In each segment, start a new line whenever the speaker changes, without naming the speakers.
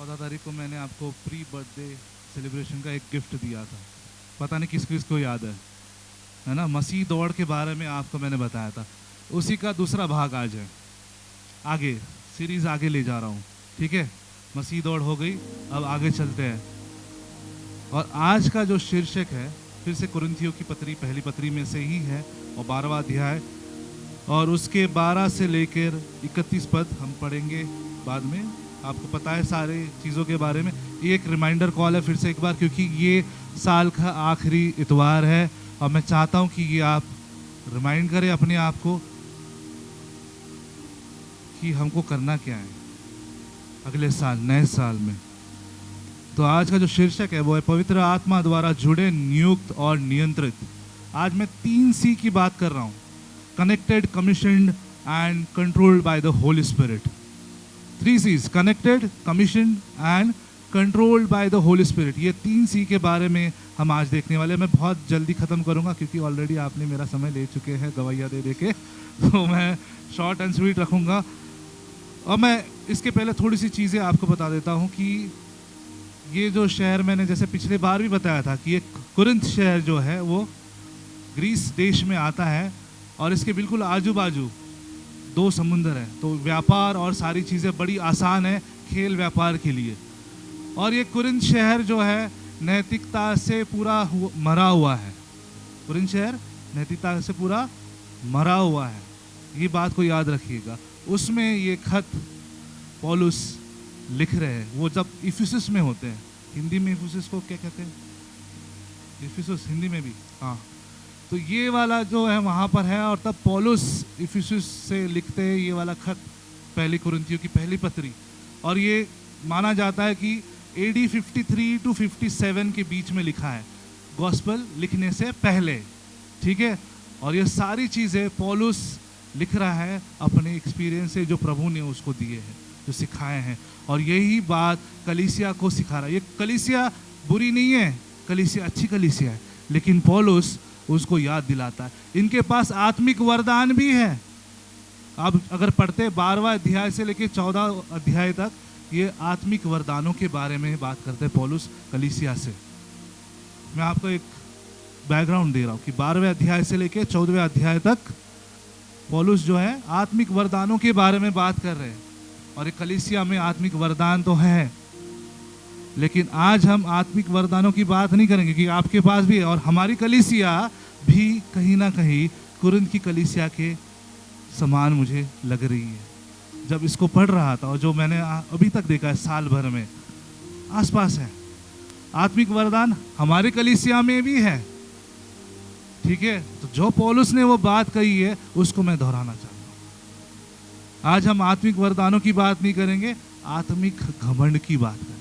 14 तारीख को मैंने आपको प्री बर्थडे सेलिब्रेशन का एक गिफ्ट दिया था, पता नहीं किस किस को याद है ना। मसीह दौड़ के बारे में आपको मैंने बताया था, उसी का दूसरा भाग आज है। आगे सीरीज़ आगे ले जा रहा हूँ, ठीक है। मसीह दौड़ हो गई, अब आगे चलते हैं। और आज का जो शीर्षक है फिर से कुरिन्थियों की पत्री, पहली पत्री में से ही है, और 12वां अध्याय और उसके 12 से लेकर 31 पद हम पढ़ेंगे बाद में। आपको पता है सारे चीज़ों के बारे में। ये एक रिमाइंडर कॉल है फिर से एक बार, क्योंकि ये साल का आखिरी इतवार है और मैं चाहता हूँ कि ये आप रिमाइंड करें अपने आप को कि हमको करना क्या है अगले साल, नए साल में। तो आज का जो शीर्षक है वो है पवित्र आत्मा द्वारा जुड़े, नियुक्त और नियंत्रित। आज मैं 3C की बात कर रहा हूँ, connected, commissioned and controlled by the Holi spirit. 3 C's, connected, commissioned and controlled by the Holi spirit. ये 3C के बारे में हम आज देखने वाले हैं। मैं बहुत जल्दी ख़त्म करूँगा क्योंकि ऑलरेडी आपने मेरा समय ले चुके हैं गवैया दे के, तो मैं शॉर्ट एंड स्वीट रखूँगा। और मैं इसके पहले थोड़ी सी चीज़ें आपको बता देता हूँ कि ये जो शहर, मैंने जैसे पिछले बार भी बताया था कि ये कुरिन्थ शहर जो है वो ग्रीस देश में आता है और इसके बिल्कुल आजू बाजू 2 समुंदर हैं, तो व्यापार और सारी चीज़ें बड़ी आसान है खेल व्यापार के लिए। और ये कुरिन्थ शहर जो है नैतिकता से पूरा मरा हुआ है। कुरिन्थ शहर नैतिकता से पूरा मरा हुआ है, ये बात को याद रखिएगा। उसमें ये खत पौलुस लिख रहे हैं, वो जब इफिसुस में होते हैं। हिंदी में इफिसुस को क्या कहते हैं? इफिसुस हिंदी में भी, हाँ। तो ये वाला जो है वहाँ पर है, और तब पौलुस इफिसुस से लिखते हैं ये वाला खत, पहली कुरिन्थियों की पहली पत्री। और ये माना जाता है कि AD 53 to 57 के बीच में लिखा है, गॉस्पेल लिखने से पहले, ठीक है। और ये सारी चीज़ें पौलुस लिख रहा है अपने एक्सपीरियंस से, जो प्रभु ने उसको दिए हैं, जो सिखाए हैं। और यही बात कलीसिया को सिखा रहा है। ये कलीसिया बुरी नहीं है, कलीसिया अच्छी कलीसिया है, लेकिन पौलुस उसको याद दिलाता है। इनके पास आत्मिक वरदान भी है। आप अगर पढ़ते 12वां अध्याय से लेकर 14 अध्याय तक, ये आत्मिक वरदानों के बारे में बात करते हैं पौलुस कलीसिया से। मैं आपको एक बैकग्राउंड दे रहा हूँ कि 12वें अध्याय से लेकर 14वें अध्याय तक पौलुस जो है आत्मिक वरदानों के बारे में बात कर रहे हैं। और कलीसिया में आत्मिक वरदान तो है, लेकिन आज हम आत्मिक वरदानों की बात नहीं करेंगे क्योंकि आपके पास भी है। और हमारी कलीसिया भी कहीं ना कहीं कुरिन्थ की कलीसिया के समान मुझे लग रही है। जब इसको पढ़ रहा था और जो मैंने अभी तक देखा है साल भर में, आसपास है आत्मिक वरदान, हमारी कलीसिया में भी है, ठीक है। तो जो पौलुस ने वो बात कही है उसको मैं दोहराना चाहता हूँ। आज हम आत्मिक वरदानों की बात नहीं करेंगे, आत्मिक घमंड की बात करेंगे।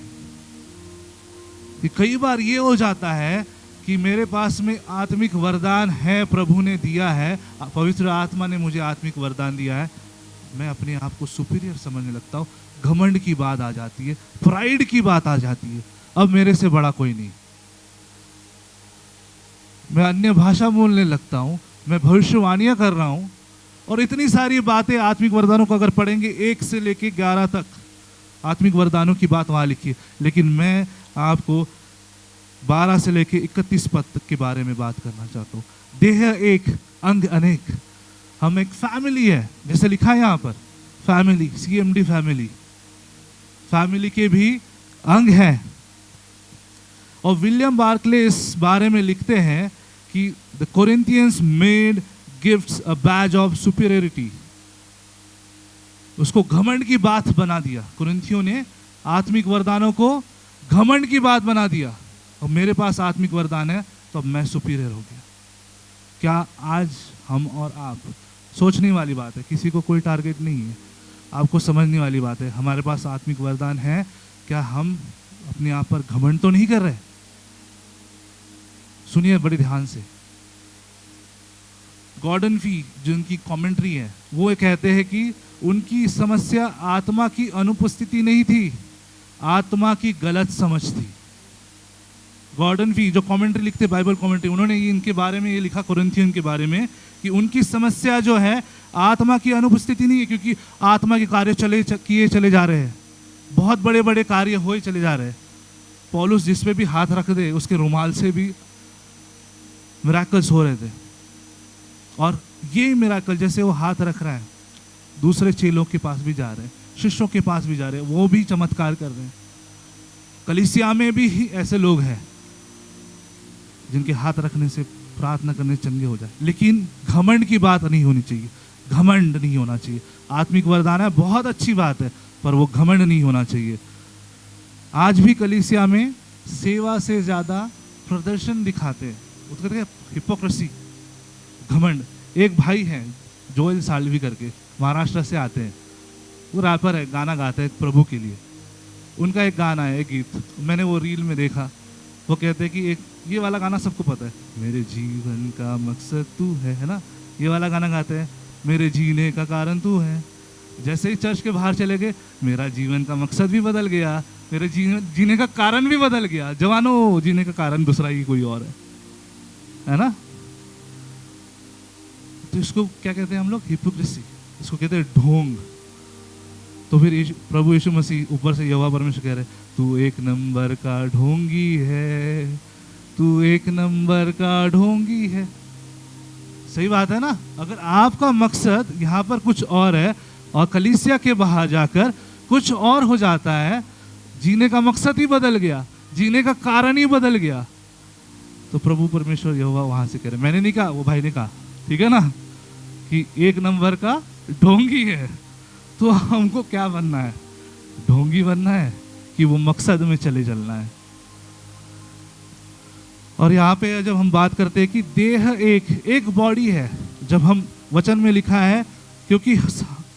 कि कई बार ये हो जाता है कि मेरे पास में आत्मिक वरदान है, प्रभु ने दिया है, पवित्र आत्मा ने मुझे आत्मिक वरदान दिया है, मैं अपने आप को सुपीरियर समझने लगता हूँ। घमंड की बात आ जाती है, प्राइड की बात आ जाती है, अब मेरे से बड़ा कोई नहीं। मैं अन्य भाषा बोलने लगता हूँ, मैं भविष्यवाणियाँ कर रहा हूँ, और इतनी सारी बातें आत्मिक वरदानों को अगर पढ़ेंगे 1 से लेकर 11 तक आत्मिक वरदानों की बात वहाँ लिखी है। लेकिन मैं आपको 12 से लेकर 31 पद तक के बारे में बात करना चाहता हूँ। देह एक, अंग अनेक। हम एक फैमिली है, जैसे लिखा है यहाँ पर, फैमिली, CMD फैमिली, फैमिली के भी अंग हैं। और विलियम बार्कले इस बारे में लिखते हैं कि the Corinthians made gifts a Baij of superiority. उसको घमंड की बात बना दिया। कुरिन्थियों ने आत्मिक वरदानों को घमंड की बात बना दिया, और मेरे पास आत्मिक वरदान है तो अब मैं सुपीरियर हो गया। क्या आज हम और आप, सोचने वाली बात है, किसी को कोई टारगेट नहीं है, आपको समझने वाली बात है, हमारे पास आत्मिक वरदान है, क्या हम अपने आप पर घमंड तो नहीं कर रहे? सुनिए बड़े ध्यान से। गॉर्डन फी जो उनकी कमेंट्री है, वो कहते हैं कि उनकी समस्या आत्मा की अनुपस्थिति नहीं थी, आत्मा की गलत समझ थी। गॉर्डन फी जो कमेंट्री लिखते, बाइबल कमेंट्री, उन्होंने इनके बारे में ये लिखा कुरिन्थियों के बारे में कि उनकी समस्या जो है आत्मा की अनुपस्थिति नहीं है, क्योंकि आत्मा के कार्य किए चले जा रहे हैं। बहुत बड़े बड़े कार्य हो ही चले जा रहे हैं। पौलुस जिस पे भी हाथ रख दे उसके रुमाल से भी मिराकल्स हो रहे थे। और ये मिराकल जैसे वो हाथ रख रहा है, दूसरे चेलों के पास भी जा रहे हैं, शिष्यों के पास भी जा रहे हैं, वो भी चमत्कार कर रहे हैं। कलीसिया में भी ऐसे लोग हैं जिनके हाथ रखने से, प्रार्थना करने से चंगे हो जाए। लेकिन घमंड की बात नहीं होनी चाहिए, घमंड नहीं होना चाहिए। आत्मिक वरदान है, बहुत अच्छी बात है, पर वो घमंड नहीं होना चाहिए। आज भी कलीसिया में सेवा से ज्यादा प्रदर्शन दिखाते हैं, उसको कहते हैं हिपोक्रेसी, घमंड। एक भाई हैं जोएल साल्वी करके, महाराष्ट्र से आते हैं, वो रैपर है, गाना गाते हैं प्रभु के लिए। उनका एक गाना है, एक गीत मैंने वो रील में देखा, वो कहते हैं कि एक ये वाला गाना सबको पता है, मेरे जीवन का मकसद तू है ना, ये वाला गाना गाते हैं, मेरे जीने का कारण तू है। जैसे ही चर्च के बाहर चले गए, मेरा जीवन का मकसद भी बदल गया, मेरे जीने का कारण भी बदल गया। जवानों, जीने का कारण दूसरा ही कोई और है ना। तो इसको क्या कहते हैं हम लोग? हिपोक्रेसी, इसको कहते हैं ढोंग। तो फिर प्रभु यीशु मसीह ऊपर से यहोवा परमेश्वर कह रहे, तू एक नंबर का ढोंगी है, तू एक नंबर का ढोंगी है। सही बात है ना। अगर आपका मकसद यहाँ पर कुछ और है और कलीसिया के बाहर जाकर कुछ और हो जाता है, जीने का मकसद ही बदल गया, जीने का कारण ही बदल गया, तो प्रभु परमेश्वर यहोवा वहां से कह रहे, मैंने नहीं कहा, वो भाई ने कहा, ठीक है ना, कि एक नंबर का ढोंगी है। तो हमको क्या बनना है? ढोंगी बनना है कि वो मकसद में चले चलना है। और यहाँ पे जब हम बात करते हैं कि देह एक बॉडी है, जब हम वचन में लिखा है, क्योंकि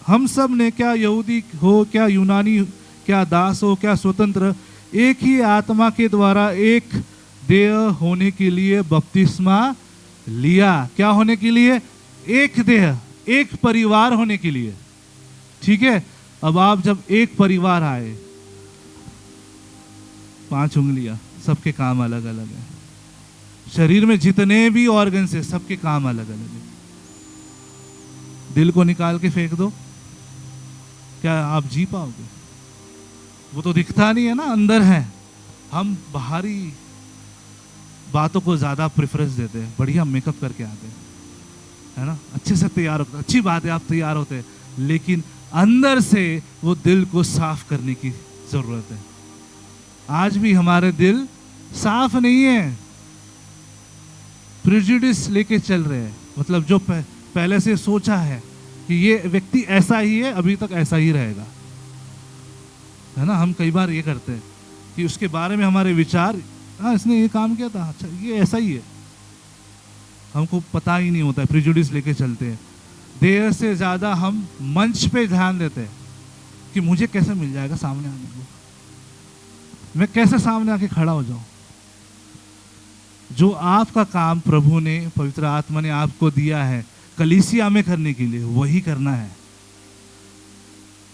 हम सब ने, क्या यहूदी हो, क्या यूनानी, क्या दास हो, क्या स्वतंत्र, एक ही आत्मा के द्वारा एक देह होने के लिए बपतिस्मा लिया। क्या होने के लिए? एक देह, एक परिवार होने के लिए। ठीक है। अब आप जब एक परिवार आए, 5 उंगलियां, सबके काम अलग अलग है। शरीर में जितने भी ऑर्गन्स है, सबके काम अलग अलग है। दिल को निकाल के फेंक दो, क्या आप जी पाओगे? वो तो दिखता नहीं है ना, अंदर है। हम बाहरी बातों को ज्यादा प्रेफरेंस देते हैं, बढ़िया मेकअप करके आते हैं, है ना, अच्छे से तैयार होते हैं, अच्छी बात है आप तैयार होते हैं, लेकिन अंदर से वो दिल को साफ करने की जरूरत है। आज भी हमारे दिल साफ नहीं है, प्रेजुडिस लेके चल रहे हैं, मतलब जो पहले से सोचा है कि ये व्यक्ति ऐसा ही है, अभी तक ऐसा ही रहेगा, है ना। हम कई बार ये करते हैं कि उसके बारे में हमारे विचार, हाँ इसने ये काम किया था, अच्छा ये ऐसा ही है, हमको पता ही नहीं होता है, प्रेजुडिस लेके चलते हैं। देर से ज्यादा हम मंच पे ध्यान देते हैं कि मुझे कैसे मिल जाएगा सामने आने को, मैं कैसे सामने आके खड़ा हो जाऊं। जो आपका काम प्रभु ने, पवित्र आत्मा ने आपको दिया है कलीसिया में करने के लिए, वही करना है।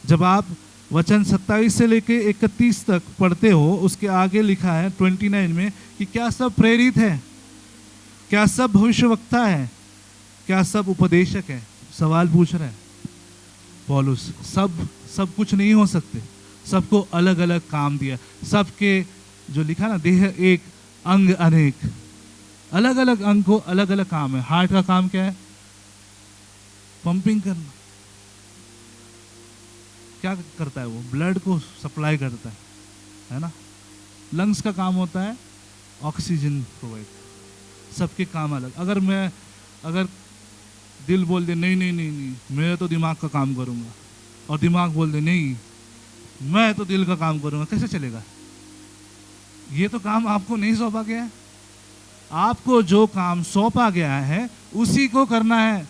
जब आप वचन 27 से लेके 31 तक पढ़ते हो, उसके आगे लिखा है 29 में कि क्या सब प्रेरित है, क्या सब भविष्यवक्ता है, क्या सब उपदेशक है। सवाल पूछ रहे हैं पौलुस, सब कुछ नहीं हो सकते, सबको अलग अलग काम दिया, सबके जो लिखा ना, देह एक अंग अनेक, अलग अलग अंग को अलग अलग काम है। हार्ट का काम क्या है? पंपिंग करना। क्या करता है वो? ब्लड को सप्लाई करता है ना। लंग्स का काम होता है ऑक्सीजन प्रोवाइड। सबके काम अलग। अगर दिल बोल दे नहीं नहीं नहीं नहीं मैं तो दिमाग का काम करूंगा, और दिमाग बोल दे नहीं मैं तो दिल का काम करूंगा, कैसे चलेगा? ये तो काम आपको नहीं सौंपा गया है। आपको जो काम सौंपा गया है उसी को करना है।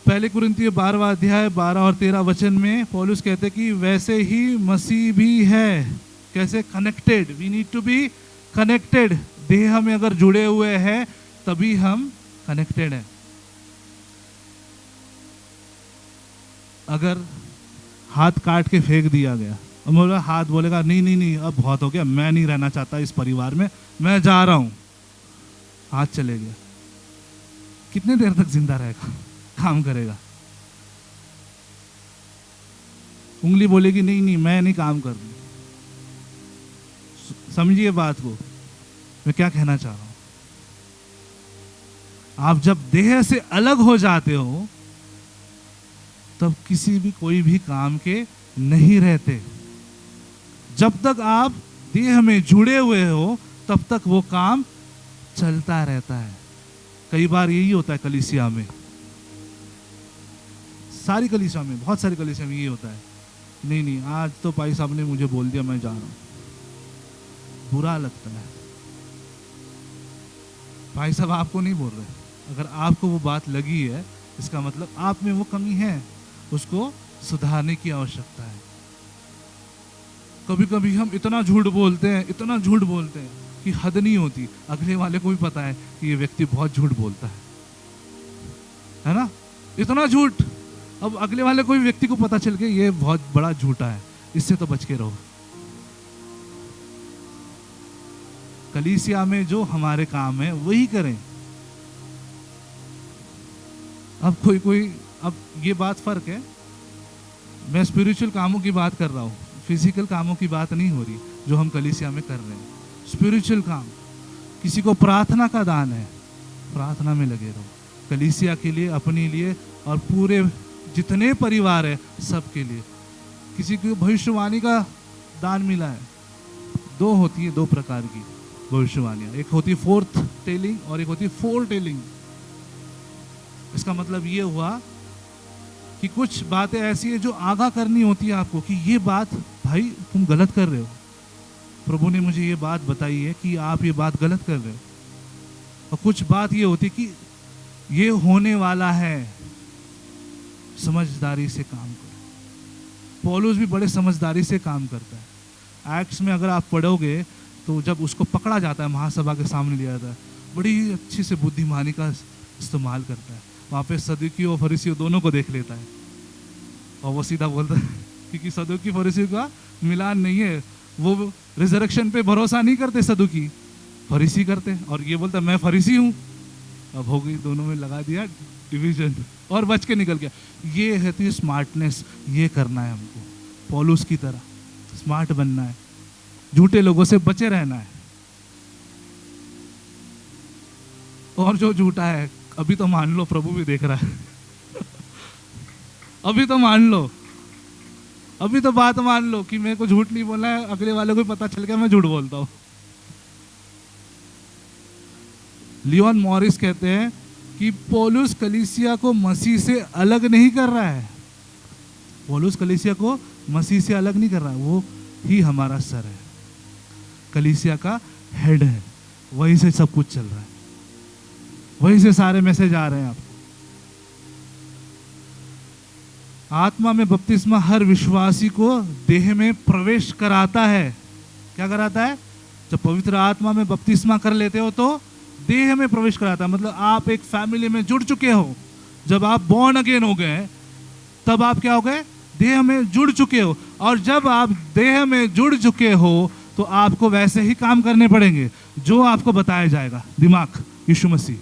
पहले कुरिन्थियों 12वां अध्याय 12 और 13 वचन में पौलुस कहते कि वैसे ही मसीह भी है। कैसे? Connected. We need to be connected. देह में अगर जुड़े हुए हैं तभी हम कनेक्टेड हैं। अगर हाथ काट के फेंक दिया गया, और हाथ बोलेगा नहीं नहीं नहीं अब बहुत हो गया, मैं नहीं रहना चाहता इस परिवार में, मैं जा रहा हूं, हाथ चले गया, कितने देर तक जिंदा रहेगा, काम करेगा? उंगली बोलेगी नहीं नहीं मैं नहीं काम कर रही। समझिए बात को, मैं क्या कहना चाह रहा हूं। आप जब देह से अलग हो जाते हो तब किसी भी कोई भी काम के नहीं रहते। जब तक आप देह में जुड़े हुए हो तब तक वो काम चलता रहता है। कई बार यही होता है कलीसिया में, सारी कलीसिया में, बहुत सारी कलीसिया में यही होता है, नहीं नहीं आज तो भाई साहब ने मुझे बोल दिया मैं जा रहा हूं। बुरा लगता है। भाई साहब आपको नहीं बोल रहे, अगर आपको वो बात लगी है इसका मतलब आप में वो कमी है, उसको सुधारने की आवश्यकता है। कभी कभी हम इतना झूठ बोलते हैं, इतना झूठ बोलते हैं कि हद नहीं होती। अगले वाले को भी पता है कि ये व्यक्ति बहुत झूठ बोलता है ना, इतना झूठ। अब अगले वाले कोई व्यक्ति को पता चल के ये बहुत बड़ा झूठा है, इससे तो बच के रहो। कलीसिया में जो हमारे काम है वही करें। अब अब ये बात फर्क है, मैं स्पिरिचुअल कामों की बात कर रहा हूँ, फिजिकल कामों की बात नहीं हो रही जो हम कलीसिया में कर रहे हैं। स्पिरिचुअल काम, किसी को प्रार्थना का दान है, प्रार्थना में लगे रहो, कलीसिया के लिए, अपने लिए और पूरे जितने परिवार है सबके लिए। किसी को भविष्यवाणी का दान मिला है, दो होती है, दो प्रकार की भविष्यवाणियां, एक होती फोर्थ टेलिंग और एक होती फोर टेलिंग। इसका मतलब ये हुआ कि कुछ बातें ऐसी है जो आगाह करनी होती है आपको कि ये बात भाई तुम गलत कर रहे हो, प्रभु ने मुझे ये बात बताई है कि आप ये बात गलत कर रहे हो। और कुछ बात ये होती कि ये होने वाला है, समझदारी से काम करो। पौलुस भी बड़े समझदारी से काम करता है। एक्ट्स में अगर आप पढ़ोगे तो जब उसको पकड़ा जाता है, महासभा के सामने लिया जाता है, बड़ी अच्छी से बुद्धिमानी का इस्तेमाल करता है। वहाँ पे सदुकी और फरीसी दोनों को देख लेता है और वो सीधा बोलता है, क्योंकि सदुकी फरीसी का मिलान नहीं है, वो रिजरेक्शन पे भरोसा नहीं करते, सदुकी फरीसी करते, और ये बोलता मैं फरीसी हूँ। अब हो गई, दोनों में लगा दिया डिवीजन और बच के निकल गया। ये है तो स्मार्टनेस, ये करना है हमको, पौलुस की तरह स्मार्ट बनना है, झूठे लोगों से बचे रहना है। और जो झूठा है अभी तो मान लो, प्रभु भी देख रहा है अभी तो मान लो, अभी तो बात मान लो कि मेरे को झूठ नहीं बोलना है, अगले वाले को पता चल गया मैं झूठ बोलता हूं। लियोन मॉरिस कहते हैं कि पौलुस कलीसिया को मसीह से अलग नहीं कर रहा है। पौलुस कलीसिया को मसीह से अलग नहीं कर रहा है, वो ही हमारा सर है, कलीसिया का हेड है, वहीं से सब कुछ चल रहा है, वहीं से सारे मैसेज आ रहे हैं आपको। आत्मा में बपतिस्मा हर विश्वासी को देह में प्रवेश कराता है। क्या कराता है? जब पवित्र आत्मा में बपतिस्मा कर लेते हो तो देह में प्रवेश कराता है। मतलब आप एक फैमिली में जुड़ चुके हो, जब आप बॉर्न अगेन हो गए तब आप क्या हो गए? देह में जुड़ चुके हो। और जब आप देह में जुड़ चुके हो तो आपको वैसे ही काम करने पड़ेंगे जो आपको बताया जाएगा। दिमाग यीशु मसीह,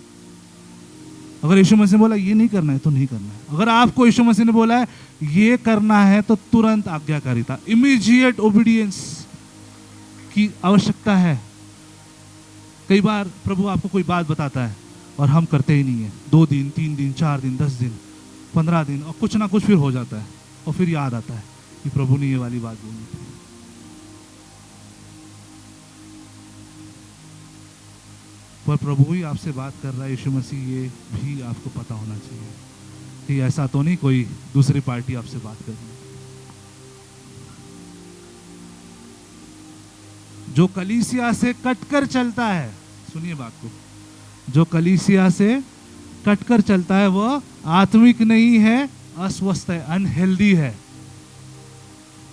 अगर यीशु मसीह ने बोला ये नहीं करना है तो नहीं करना है। अगर आपको यीशु मसीह ने बोला है ये करना है तो तुरंत आज्ञाकारिता, इमीडिएट ओबीडियंस की आवश्यकता है। कई बार प्रभु आपको कोई बात बताता है और हम करते ही नहीं है, 2 दिन 3 दिन 4 दिन 10 दिन 15 दिन, और कुछ ना कुछ फिर हो जाता है और फिर याद आता है कि प्रभु ने ये वाली बात बोली थी। पर प्रभु ही आपसे बात कर रहा है, यीशु मसीह, ये भी आपको पता होना चाहिए कि ऐसा तो नहीं कोई दूसरी पार्टी आपसे बात कर रही है। जो कलीसिया से कटकर चलता है, सुनिए बात को, जो कलीसिया से कटकर चलता है वो आत्मिक नहीं है, अस्वस्थ है, अनहेल्दी है।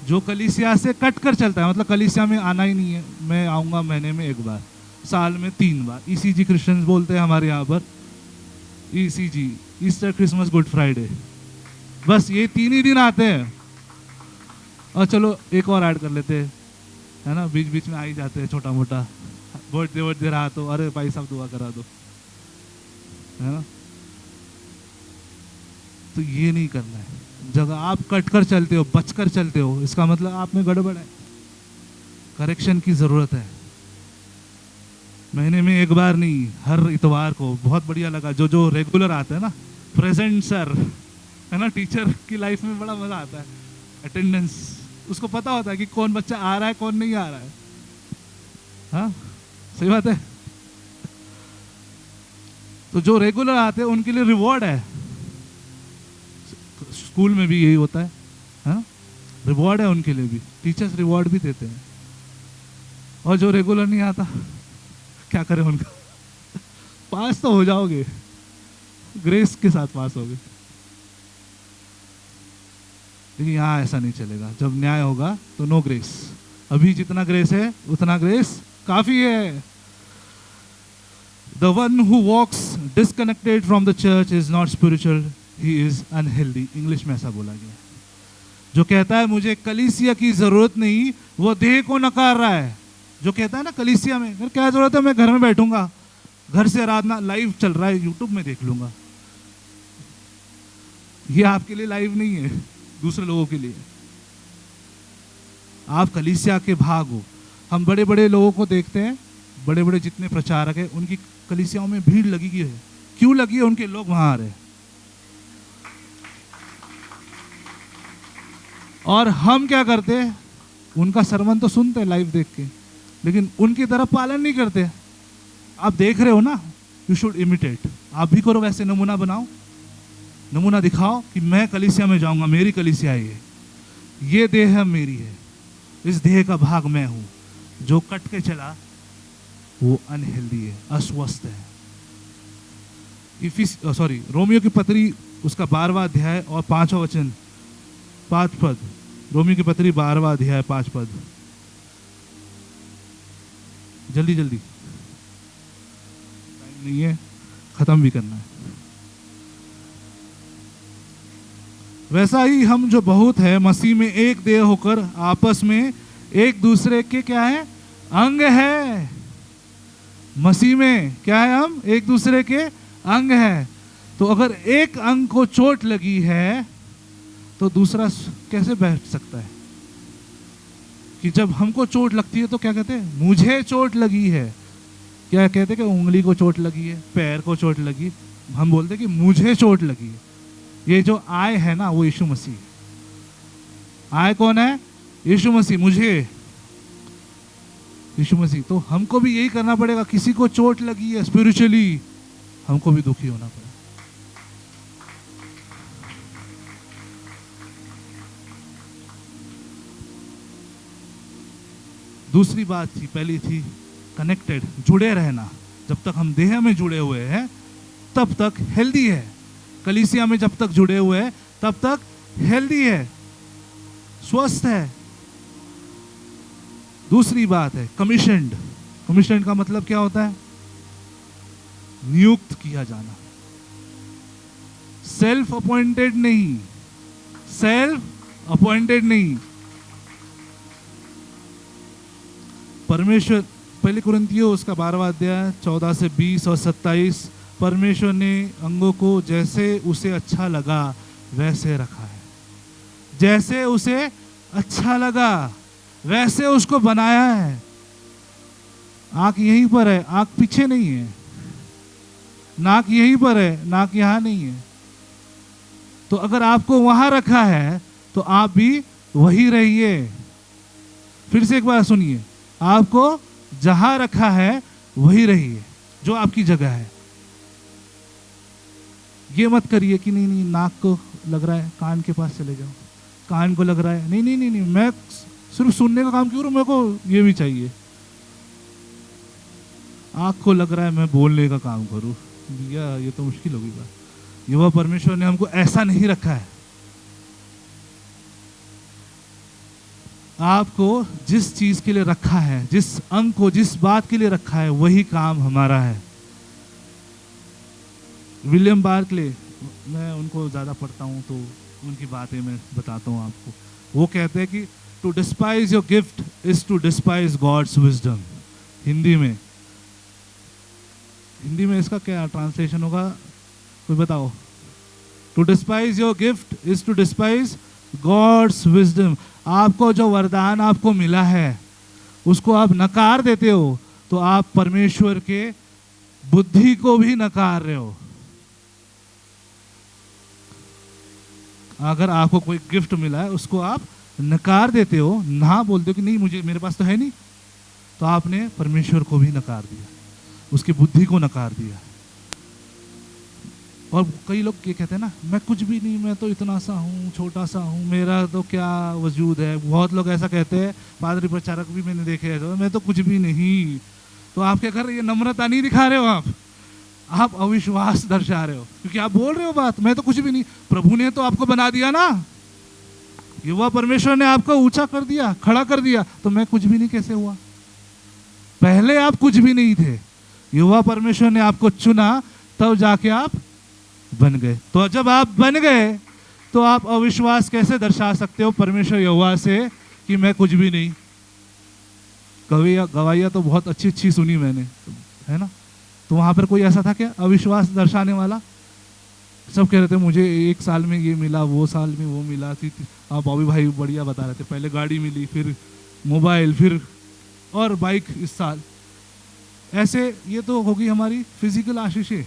जो कलीसिया से कटकर चलता है मतलब कलीसिया में आना ही नहीं है, मैं आऊंगा महीने में 1 बार, साल में 3 बार। ईसीजी क्रिश्चियंस बोलते हैं हमारे यहाँ पर, ECG, Easter, Christmas, good Friday, बस ये 3 ही दिन आते हैं। और चलो एक और ऐड कर लेते हैं, है ना, बीच बीच में आ ही जाते हैं छोटा मोटा, बर्थडे रहा तो अरे भाई साहब दुआ करा दो, है ना। तो ये नहीं करना है। जगह आप कट कर चलते हो, बच कर चलते हो, इसका मतलब आप में गड़बड़ है, करेक्शन की ज़रूरत है। महीने में एक बार नहीं, हर इतवार को। बहुत बढ़िया लगा जो जो रेगुलर आते हैं ना, प्रेजेंट सर है ना, टीचर की लाइफ में बड़ा मज़ा आता है। अटेंडेंस, उसको पता होता है कि कौन बच्चा आ रहा है कौन नहीं आ रहा है। हाँ, सही बात है। तो जो रेगुलर आते हैं उनके लिए रिवॉर्ड है। स्कूल में भी यही होता है, हाँ, रिवॉर्ड है उनके लिए भी, टीचर्स रिवॉर्ड भी देते हैं। और जो रेगुलर नहीं आता क्या करें उनका? पास तो हो जाओगे, ग्रेस के साथ पास होगे। लेकिन यहाँ ऐसा नहीं चलेगा। जब न्याय होगा तो नो ग्रेस। अभी जितना ग्रेस है उतना ग्रेस काफी है। The one who walks disconnected from the church is not spiritual, he is unhealthy. English में ऐसा बोला गया। जो कहता है मुझे कलीसिया की जरूरत नहीं, वो देह को नकार रहा है। जो कहता है ना कलीसिया में क्या जरूरत है, मैं घर में बैठूंगा, घर से आराधना लाइव चल रहा है, यूट्यूब में देख लूंगा। ये आपके लिए लाइव नहीं है, दूसरे लोगों के लिए। आप कलीसिया के भाग हो। हम बड़े बड़े लोगों को देखते हैं, बड़े बड़े जितने प्रचारक हैं, उनकी कलीसियाओं में भीड़ लगी है। क्यों लगी है? उनके लोग वहां आ रहे हैं। और हम क्या करते हैं? उनका सरमन तो सुनते हैं लाइव देख के, लेकिन उनकी तरफ पालन नहीं करते। आप देख रहे हो ना, यू शुड इमिटेट। आप भी करो वैसे, नमूना बनाओ, नमूना दिखाओ कि मैं कलीसिया में जाऊंगा, मेरी कलीसिया है ये देह मेरी है, इस देह का भाग मैं हूं। जो कट के चला वो अनहेल्दी है, अस्वस्थ है। रोमियो की पत्री उसका 12वां अध्याय और 5वां वचन, 5 पद। रोमियो की पत्री 12वां अध्याय 5 पद। जल्दी जल्दी, टाइम नहीं है, खत्म भी करना है। वैसा ही हम जो बहुत है मसीह में एक देह होकर आपस में एक दूसरे के क्या है? अंग है। मसीह में क्या है? हम एक दूसरे के अंग है। तो अगर एक अंग को चोट लगी है तो दूसरा कैसे बैठ सकता है? कि जब हमको चोट लगती है तो क्या कहते हैं? मुझे चोट लगी है। क्या कहते हैं कि उंगली को चोट लगी है, पैर को चोट लगी, हम बोलते हैं कि मुझे चोट लगी है। ये जो आय है ना, वो यीशु मसीह है। आय कौन है? यीशु मसीह। मुझे यीशु मसीह। तो हमको भी यही करना पड़ेगा। किसी को चोट लगी है स्पिरिचुअली, हमको भी दुखी होना पड़ेगा। दूसरी बात थी, पहली थी कनेक्टेड, जुड़े रहना। जब तक हम देह में जुड़े हुए हैं तब तक हेल्दी है। कलीसिया में जब तक जुड़े हुए हैं तब तक हेल्दी है, स्वस्थ है। दूसरी बात है कमीशन्ड। कमीशन्ड का मतलब क्या होता है? नियुक्त किया जाना। सेल्फ अपॉइंटेड नहीं, सेल्फ अपॉइंटेड नहीं। परमेश्वर, पहले कुरिन्थियों उसका 12वां अध्याय 14 से 20 और 27, परमेश्वर ने अंगों को जैसे उसे अच्छा लगा वैसे रखा है। जैसे उसे अच्छा लगा वैसे उसको बनाया है। आंख यहीं पर है, आंख पीछे नहीं है। नाक यहीं पर है, नाक यहां नहीं है। तो अगर आपको वहां रखा है तो आप भी वही रहिए। फिर से एक बार सुनिए, आपको जहां रखा है वही रहिए, जो आपकी जगह है। ये मत करिए कि नहीं नहीं नाक को लग रहा है, कान के पास चले जाओ। कान को लग रहा है, नहीं नहीं नहीं नहीं, मैं सिर्फ सुनने का काम क्यों करूं, मेरे को ये भी चाहिए। आँख को लग रहा है मैं बोलने का काम करूं, भैया ये तो मुश्किल होगी बात। युवा परमेश्वर ने हमको ऐसा नहीं रखा है। आपको जिस चीज के लिए रखा है, जिस अंग को जिस बात के लिए रखा है, वही काम हमारा है। विलियम बार्कले, मैं उनको ज़्यादा पढ़ता हूँ तो उनकी बातें मैं बताता हूँ आपको। वो कहते हैं कि to despise your gift is to despise God's wisdom. Hindi में इसका क्या ट्रांसलेशन होगा, कोई बताओ? To despise your gift is to despise God's wisdom. आपको जो वरदान आपको मिला है उसको आप नकार देते हो तो आप परमेश्वर के बुद्धि को भी नकार रहे हो। अगर आपको कोई गिफ्ट मिला है उसको आप नकार देते हो, ना बोलते हो कि नहीं मुझे, मेरे पास तो है नहीं, तो आपने परमेश्वर को भी नकार दिया, उसकी बुद्धि को नकार दिया। और कई लोग ये कहते हैं ना, मैं कुछ भी नहीं, मैं तो इतना सा हूँ, छोटा सा हूँ, मेरा तो क्या वजूद है। बहुत लोग ऐसा कहते हैं, पादरी प्रचारक भी मैंने देखे हैं, मैं तो कुछ भी नहीं। तो आप क्या कर रहे हैं? ये नम्रता नहीं दिखा रहे हो, आप अविश्वास दर्शा रहे हो, क्योंकि आप बोल रहे हो बात, मैं तो कुछ भी नहीं। प्रभु ने तो आपको बना दिया ना, युवा परमेश्वर ने आपको ऊंचा कर दिया, खड़ा कर दिया, तो मैं कुछ भी नहीं कैसे हुआ? पहले आप कुछ भी नहीं थे, युवा परमेश्वर ने आपको चुना, तब जाके आप बन गए। तो जब आप बन गए तो आप अविश्वास कैसे दर्शा सकते हो परमेश्वर यहोवा से कि मैं कुछ भी नहीं? गवाहियां तो बहुत अच्छी अच्छी सुनी मैंने, है ना? तो वहां पर कोई ऐसा था क्या अविश्वास दर्शाने वाला? सब कह रहे थे मुझे 1 साल में ये मिला, वो साल में वो मिला थी। बॉबी भाई बढ़िया बता रहे थे, पहले गाड़ी मिली, फिर मोबाइल, फिर और बाइक इस साल। ऐसे ये तो होगी हमारी फिजिकल आशीषें।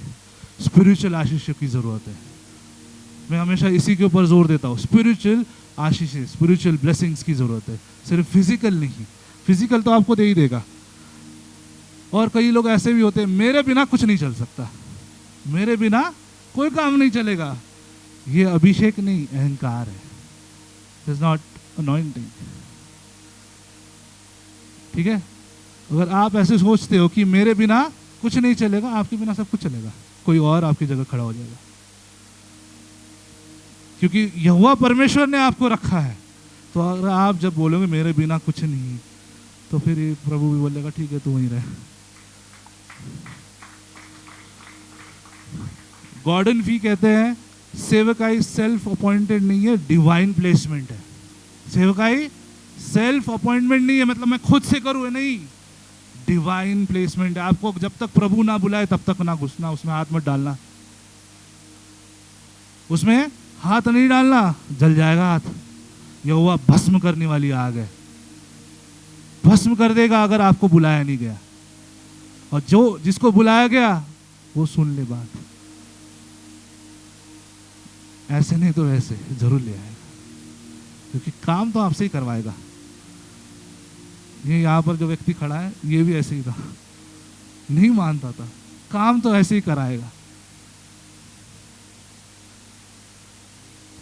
स्पिरिचुअल आशीषों की जरूरत है। मैं हमेशा इसी के ऊपर जोर देता हूँ, स्पिरिचुअल आशीषें, स्पिरिचुअल ब्लेसिंग्स की जरूरत है, सिर्फ फिजिकल नहीं। फिजिकल तो आपको दे ही देगा। और कई लोग ऐसे भी होते हैं, मेरे बिना कुछ नहीं चल सकता, मेरे बिना कोई काम नहीं चलेगा। ये अभिषेक नहीं, अहंकार है। It is not anointing. ठीक है? अगर आप ऐसे सोचते हो कि मेरे बिना कुछ नहीं चलेगा, आपके बिना सब कुछ चलेगा, कोई और आपकी जगह खड़ा हो जाएगा। क्योंकि यहोवा परमेश्वर ने आपको रखा है। तो अगर आप जब बोलोगे मेरे बिना कुछ नहीं, तो फिर ये प्रभु भी बोलेगा ठीक है तू वहीं रह। गॉर्डन फी कहते हैं सेवकाई सेल्फ अपॉइंटेड नहीं है, डिवाइन प्लेसमेंट है। सेवकाई सेल्फ अपॉइंटमेंट नहीं है, मतलब मैं खुद से करूँ, नहीं, डिवाइन प्लेसमेंट है। आपको जब तक प्रभु ना बुलाए तब तक ना घुसना, उसमें हाथ मत डालना, उसमें हाथ नहीं डालना, जल जाएगा हाथ। यहोवा भस्म करने वाली आग है, भस्म कर देगा अगर आपको बुलाया नहीं गया। और जो जिसको बुलाया गया वो सुन ले बात, ऐसे नहीं तो वैसे जरूर ले आएगा, क्योंकि काम तो आपसे ही करवाएगा। ये यहाँ पर जो व्यक्ति खड़ा है ये भी ऐसे ही था, नहीं मानता था, काम तो ऐसे ही कराएगा।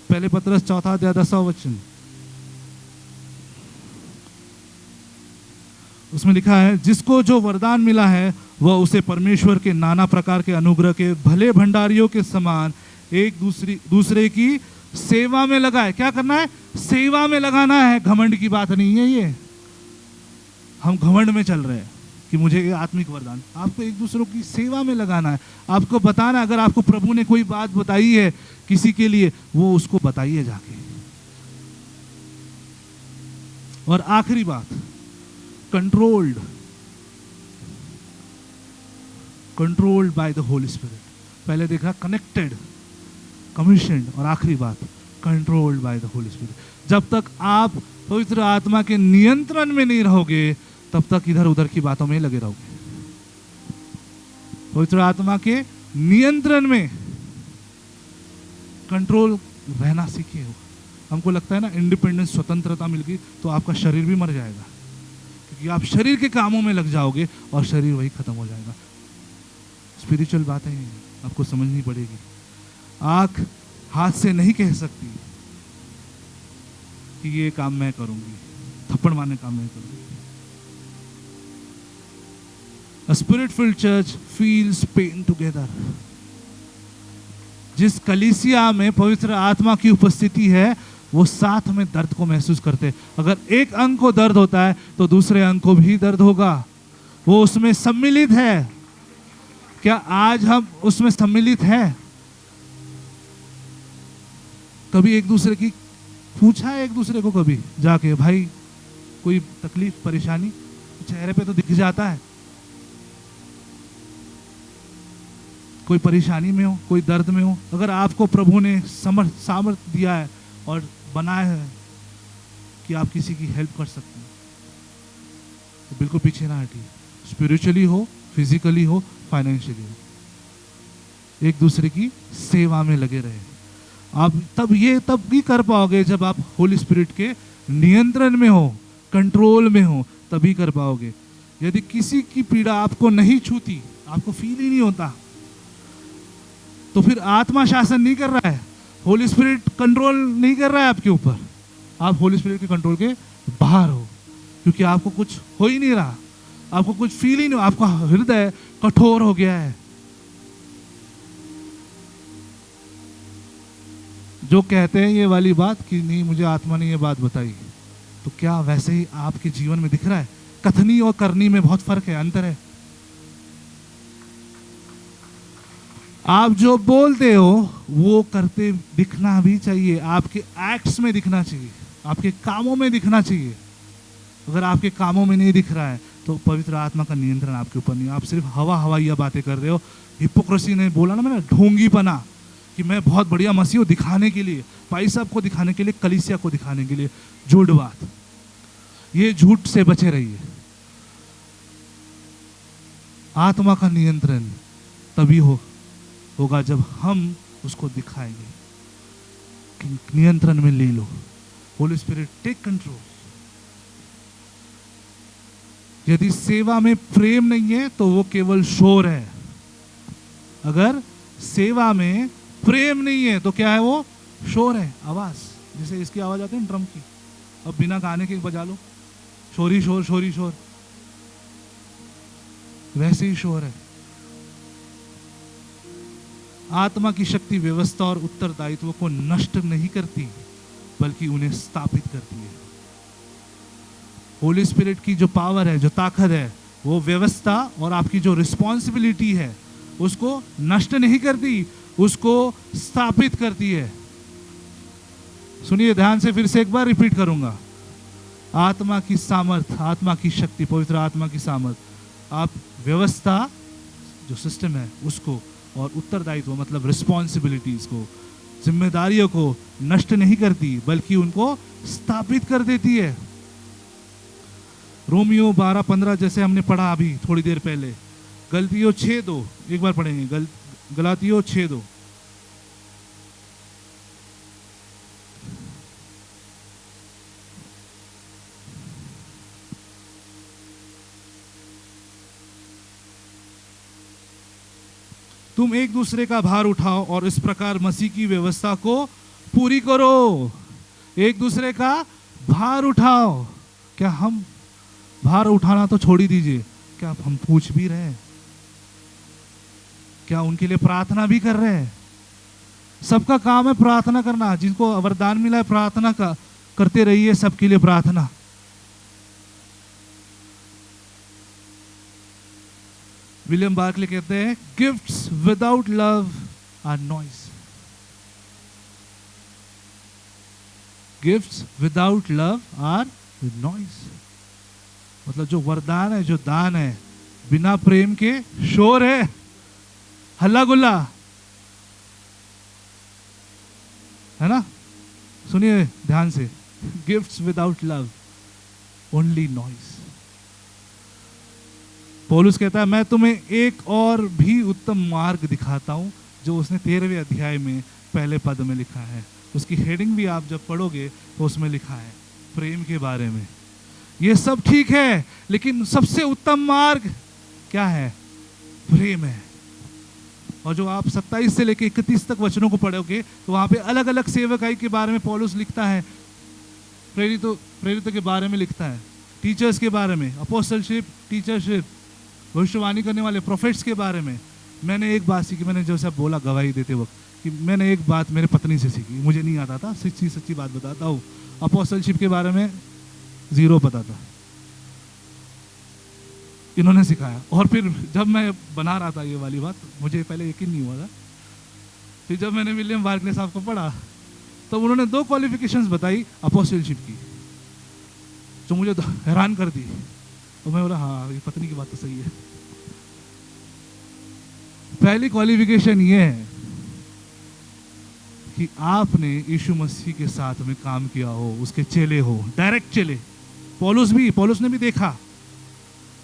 पहले पत्रस 4 अध्याय 10वां वचन, उसमें लिखा है जिसको जो वरदान मिला है वह उसे परमेश्वर के नाना प्रकार के अनुग्रह के भले भंडारियों के समान एक दूसरे की सेवा में लगाए। क्या करना है? सेवा में लगाना है। घमंड की बात नहीं है ये, हम घमंड में चल रहे हैं कि मुझे ये आत्मिक वरदान। आपको एक दूसरों की सेवा में लगाना है, आपको बताना। अगर आपको प्रभु ने कोई बात बताई है किसी के लिए, वो उसको बताइए जाके। और आखिरी बात, controlled by the Holi spirit. पहले देखा कनेक्टेड, कमीशन्ड, और आखिरी बात controlled by the Holi spirit. जब तक आप पवित्र आत्मा के नियंत्रण में नहीं रहोगे तब तक इधर उधर की बातों में लगे रहोगे। पवित्र आत्मा के नियंत्रण में कंट्रोल रहना सीखे हो। हमको लगता है ना इंडिपेंडेंस, स्वतंत्रता मिल गई तो आपका शरीर भी मर जाएगा, क्योंकि आप शरीर के कामों में लग जाओगे और शरीर वही खत्म हो जाएगा। स्पिरिचुअल बातें आपको समझनी पड़ेगी। आंख हाथ से नहीं कह सकती कि ये काम मैं करूंगी, थप्पड़ मारने काम मैं करूंगी। A spirit-filled church feels pain together. जिस कलीसिया में पवित्र आत्मा की उपस्थिति है वो साथ में दर्द को महसूस करते हैं। अगर एक अंग को दर्द होता है तो दूसरे अंग को भी दर्द होगा, वो उसमें सम्मिलित है। क्या आज हम उसमें सम्मिलित हैं? कभी एक दूसरे की पूछा है, एक दूसरे को कभी जाके भाई कोई तकलीफ परेशानी? चेहरे पे तो दिख जाता है। कोई परेशानी में हो, कोई दर्द में हो, अगर आपको प्रभु ने सामर्थ दिया है और बनाया है कि आप किसी की हेल्प कर सकते हैं, तो बिल्कुल पीछे ना हटिए। स्पिरिचुअली हो, फिजिकली हो, फाइनेंशियली हो, एक दूसरे की सेवा में लगे रहे। आप तब भी कर पाओगे जब आप होली स्पिरिट के नियंत्रण में हो, कंट्रोल में हो, तभी कर पाओगे। यदि किसी की पीड़ा आपको नहीं छूती, आपको फील ही नहीं होता, तो फिर आत्मा शासन नहीं कर रहा है, होली स्पिरिट कंट्रोल नहीं कर रहा है आपके ऊपर। आप होली स्पिरिट के कंट्रोल के बाहर हो, क्योंकि आपको कुछ हो ही नहीं रहा, आपको कुछ फील ही नहीं, आपका हृदय कठोर हो गया है। जो कहते हैं ये वाली बात कि नहीं मुझे आत्मा ने ये बात बताई, तो क्या वैसे ही आपके जीवन में दिख रहा है? कथनी और करनी में बहुत फर्क है, अंतर है। आप जो बोलते हो वो करते दिखना भी चाहिए, आपके एक्ट्स में दिखना चाहिए, आपके कामों में दिखना चाहिए। अगर आपके कामों में नहीं दिख रहा है तो पवित्र आत्मा का नियंत्रण आपके ऊपर नहीं। आप सिर्फ हवाइया बातें कर रहे हो। हिपोक्रेसी ने बोला ना, मैंने ढोंगीपना, कि मैं बहुत बढ़िया मसीह हूं दिखाने के लिए, भाई साहब को दिखाने के लिए, कलीसिया को दिखाने के लिए। झूठ बात, ये झूठ से बचे रहिए। आत्मा का नियंत्रण तभी होगा जब हम उसको दिखाएंगे कि नियंत्रण में ले लो। Holy spirit take control. यदि सेवा में प्रेम नहीं है तो वो केवल शोर है। अगर सेवा में प्रेम नहीं है तो क्या है? वो शोर है, आवाज। जैसे इसकी आवाज आती है ना ड्रम की, अब बिना गाने के बजा लो, शोरी शोर शोरी शोर, वैसे ही शोर है। आत्मा की शक्ति व्यवस्था और उत्तरदायित्व को नष्ट नहीं करती, बल्कि उन्हें स्थापित करती है। होली स्पिरिट की जो पावर है, जो ताकत है, वो व्यवस्था और आपकी जो रिस्पॉन्सिबिलिटी है उसको नष्ट नहीं करती, उसको स्थापित करती है। सुनिए ध्यान से, फिर से एक बार रिपीट करूंगा। आत्मा की सामर्थ, आत्मा की शक्ति, पवित्र आत्मा की सामर्थ, आप व्यवस्था जो सिस्टम है उसको और उत्तरदायित्व मतलब रिस्पॉन्सिबिलिटीज को, जिम्मेदारियों को नष्ट नहीं करती, बल्कि उनको स्थापित कर देती है। रोमियो 12:15 जैसे हमने पढ़ा अभी थोड़ी देर पहले, गलतियों 6:2 एक बार पढ़ेंगे, गलातियों 6:2। तुम एक दूसरे का भार उठाओ और इस प्रकार मसीह की व्यवस्था को पूरी करो। एक दूसरे का भार उठाओ। क्या हम भार उठाना तो छोड़ ही दीजिए, क्या हम पूछ भी रहे हैं? क्या उनके लिए प्रार्थना भी कर रहे हैं? सबका काम है प्रार्थना करना। जिनको वरदान मिला है प्रार्थना का, करते रहिए सबके लिए प्रार्थना। विलियम बार्कले कहते हैं, gifts without love are noise. Gifts without love are noise. मतलब जो वरदान है, जो दान है, बिना प्रेम के शोर है, हल्ला गुल्ला है ना। सुनिए ध्यान से, gifts without love only noise. पौलुस कहता है, मैं तुम्हें एक और भी उत्तम मार्ग दिखाता हूं, जो उसने 13वें अध्याय में पहले पद में लिखा है। उसकी हेडिंग भी आप जब पढ़ोगे तो उसमें लिखा है प्रेम के बारे में। ये सब ठीक है, लेकिन सबसे उत्तम मार्ग क्या है? प्रेम है। और जो आप 27 से लेकर 31 तक वचनों को पढ़ोगे तो वहां पे अलग अलग सेवकाई के बारे में पौलुस लिखता है, प्रेरितों के बारे में लिखता है, टीचर्स के बारे में, अपोस्टलशिप, टीचरशिप, भविष्यवाणी करने वाले प्रोफेट्स के बारे में। मैंने एक बात सीखी, मैंने जैसे बोला गवाही देते वक्त, कि मैंने एक बात मेरे पत्नी से सीखी, मुझे नहीं आता था, सच्ची बात बताता हूँ। अपोस्टलशिप के बारे में 0 पता था, इन्होंने सिखाया। और फिर जब मैं बना रहा था ये वाली बात, मुझे पहले यकीन नहीं हुआ था, फिर जब मैंने विलियम बार्कले साहब को पढ़ा तो उन्होंने 2 क्वालिफिकेशंस बताई अपोस्टलशिप की, जो मुझे हैरान कर दी। और मैं बोला हाँ, ये पत्नी की बात तो सही है। पहली क्वालिफिकेशन ये है कि आपने यीशु मसीह के साथ में काम किया हो, उसके चेले हो, डायरेक्ट चेले। पौलुस ने भी देखा।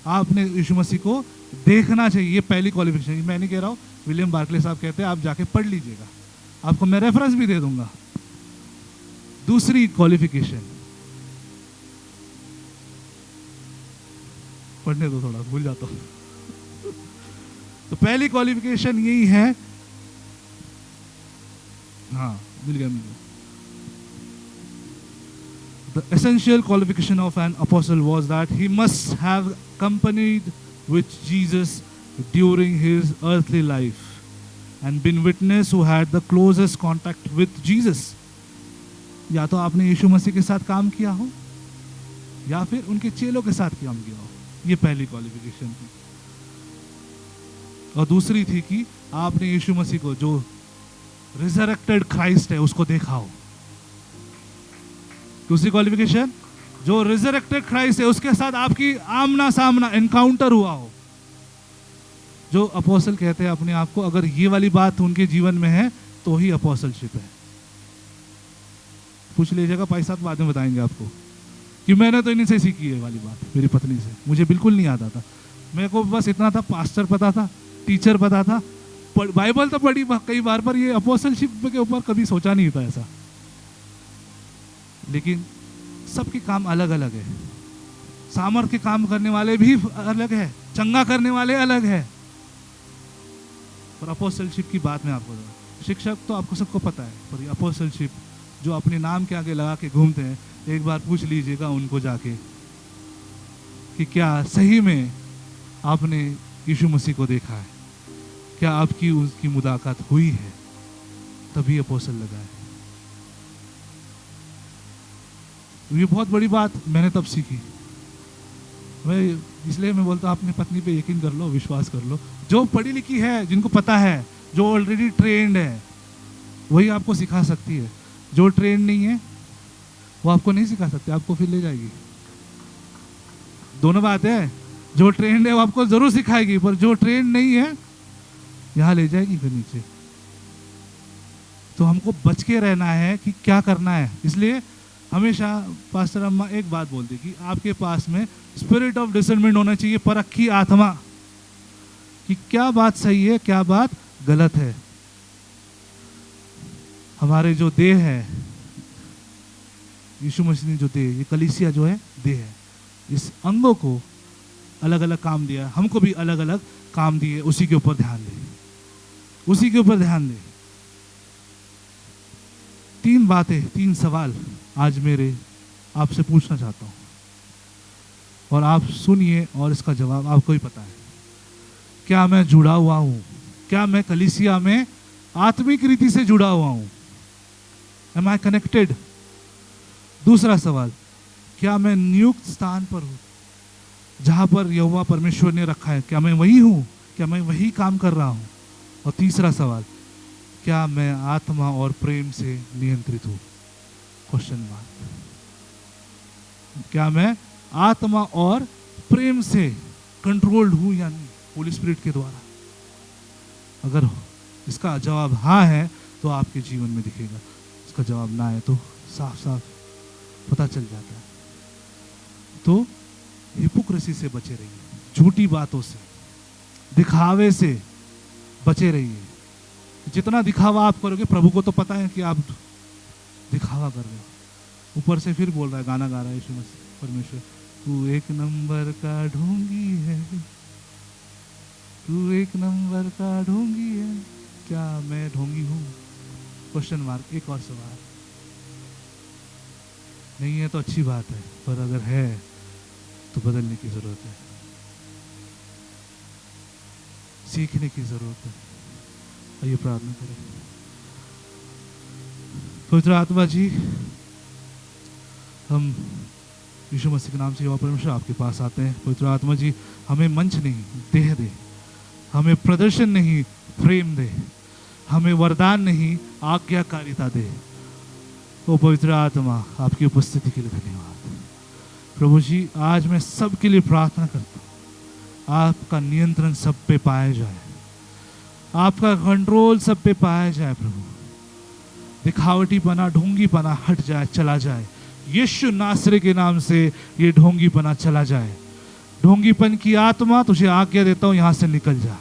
आपने यीशु मसीह को देखना चाहिए, ये पहली क्वालिफिकेशन। मैं नहीं कह रहा हूँ, विलियम बार्कले साहब कहते हैं, आप जाके पढ़ लीजिएगा, आपको मैं रेफरेंस भी दे दूंगा। दूसरी क्वालिफिकेशन, पढ़ने दो थोड़ा, भूल जाता हूँ। तो पहली क्वालिफिकेशन यही है, हाँ मिल गया। The essential qualification of an apostle was that he must have accompanied with Jesus during his earthly life and been witness who had the closest contact with Jesus. या तो आपने यीशु मसीह के साथ काम किया हो या फिर उनके चेलों के साथ काम किया हो, ये पहली क्वालिफिकेशन थी। और दूसरी थी कि आपने यीशु मसीह को, जो रिजरेक्टेड क्राइस्ट है, उसको देखा हो। दूसरी क्वालिफिकेशन, जो रिजरेक्टेड क्राइस्ट है उसके साथ आपकी आमना सामना एनकाउंटर हुआ हो। जो अपोस्टल कहते हैं अपने आप को, अगर ये वाली बात उनके जीवन में है तो ही अपोस्टलशिप है। पूछ लीजिएगा, भाई साहब बाद में बताएंगे आपको कि मैंने तो इन्हीं से सीखी है वाली बात, मेरी पत्नी से। मुझे बिल्कुल नहीं आता था, मेरे को बस इतना था, पास्टर पता था, टीचर पता था, बाइबल तो पढ़ी कई बार, पर ये अपोस्टलशिप के ऊपर कभी सोचा नहीं था ऐसा। लेकिन सबके काम अलग अलग है, सामर्थ्य काम करने वाले भी अलग है, चंगा करने वाले अलग है। और अपोस्टलशिप की बात मैं आपको बताऊं, शिक्षक तो आपको सबको पता है, पर अपोस्टलशिप जो अपने नाम के आगे लगा के घूमते हैं, एक बार पूछ लीजिएगा उनको जाके कि क्या सही में आपने यीशु मसीह को देखा है, क्या आपकी उसकी मुलाकात हुई है, तभी अपोस्टल लगा है। ये बहुत बड़ी बात मैंने तब सीखी। इसलिए मैं बोलता हूँ, अपनी पत्नी पे यकीन कर लो, विश्वास कर लो। जो पढ़ी लिखी है, जिनको पता है, जो ऑलरेडी ट्रेंड है, वही आपको सिखा सकती है। जो ट्रेंड नहीं है वो आपको नहीं सिखा सकती, आपको फिर ले जाएगी। दोनों बात है, जो ट्रेंड है वो आपको जरूर सिखाएगी, पर जो ट्रेंड नहीं है यहाँ ले जाएगी फिर नीचे। तो हमको बच के रहना है कि क्या करना है। इसलिए हमेशा पास्टर अम्मा एक बात बोलती कि आपके पास में स्पिरिट ऑफ डिसर्नमेंट होना चाहिए, परखी आत्मा, कि क्या बात सही है, क्या बात गलत है। हमारे जो देह है, यीशु मसीह ने जो देह, ये कलीसिया जो है देह है, इस अंगों को अलग अलग काम दिया, हमको भी अलग अलग काम दिए। उसी के ऊपर ध्यान दे, उसी के ऊपर ध्यान दे। 3 बातें, 3 सवाल आज मेरे आपसे पूछना चाहता हूं, और आप सुनिए और इसका जवाब आपको ही पता है। क्या मैं जुड़ा हुआ हूं? क्या मैं कलीसिया में आत्मिक रीति से जुड़ा हुआ हूं? Am I connected? दूसरा सवाल, क्या मैं नियुक्त स्थान पर हूं, जहां पर यहोवा परमेश्वर ने रखा है? क्या मैं वही हूं? क्या मैं वही काम कर रहा हूं? और तीसरा सवाल, क्या मैं आत्मा और प्रेम से नियंत्रित हूं? Question mark. क्या मैं आत्मा और प्रेम से कंट्रोल्ड हूं या नहीं, होली स्पिरिट के द्वारा? अगर इसका जवाब हाँ है तो आपके जीवन में दिखेगा, इसका जवाब ना है तो साफ साफ पता चल जाता है। तो हिपोक्रेसी से बचे रहिए, झूठी बातों से, दिखावे से बचे रहिए। जितना दिखावा आप करोगे, प्रभु को तो पता है कि आप दिखावा कर रहे हो। ऊपर से फिर बोल रहा है, गाना गा रहा है यीशु मसीह परमेश्वर, तू एक नंबर का ढोंगी है, तू एक नंबर का ढोंगी है। क्या मैं ढोंगी हूं? Question mark. एक और सवाल। नहीं है तो अच्छी बात है, पर अगर है तो बदलने की जरूरत है, सीखने की जरूरत है। आइए प्रार्थना करें। पवित्र आत्मा जी, हम यीशु मसीह के नाम से यहोवा परमेश्वर आपके पास आते हैं। पवित्र आत्मा जी, हमें मंच नहीं, देह दे, हमें प्रदर्शन नहीं, प्रेम दे, हमें वरदान नहीं, आज्ञाकारिता दे। ओ पवित्र आत्मा, आपकी उपस्थिति के लिए धन्यवाद। प्रभु जी, आज मैं सबके लिए प्रार्थना करता हूँ, आपका नियंत्रण सब पे पाया जाए। आपका कंट्रोल सब पे पाया जाए प्रभु। दिखावटीपना, ढोंगीपना हट जाए, चला जाए। यीशु नासरी के नाम से ये ढोंगीपना चला जाए। ढोंगीपन की आत्मा तुझे आज्ञा देता हूं, यहां से निकल जा।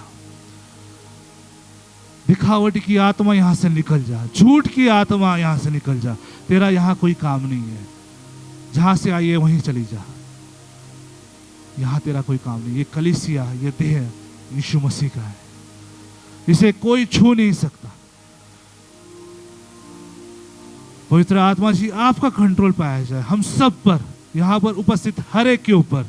दिखावटी की आत्मा यहां से निकल जा। झूठ की आत्मा यहां से निकल जा। तेरा यहां कोई काम नहीं है। जहां से आई है वहीं चली जा। यहां तेरा कोई काम नहीं। ये कलीसिया, ये देह यीशु मसीह का है, इसे कोई छू नहीं सकता। पवित्र आत्मा जी, आपका कंट्रोल पाया जाए हम सब पर, यहां पर उपस्थित हर एक के ऊपर।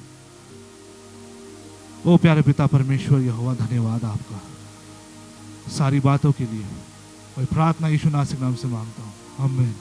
ओ प्यारे पिता परमेश्वर यहोवा, धन्यवाद आपका सारी बातों के लिए। और प्रार्थना यीशु नासरी के नाम से मांगता हूं, आमीन।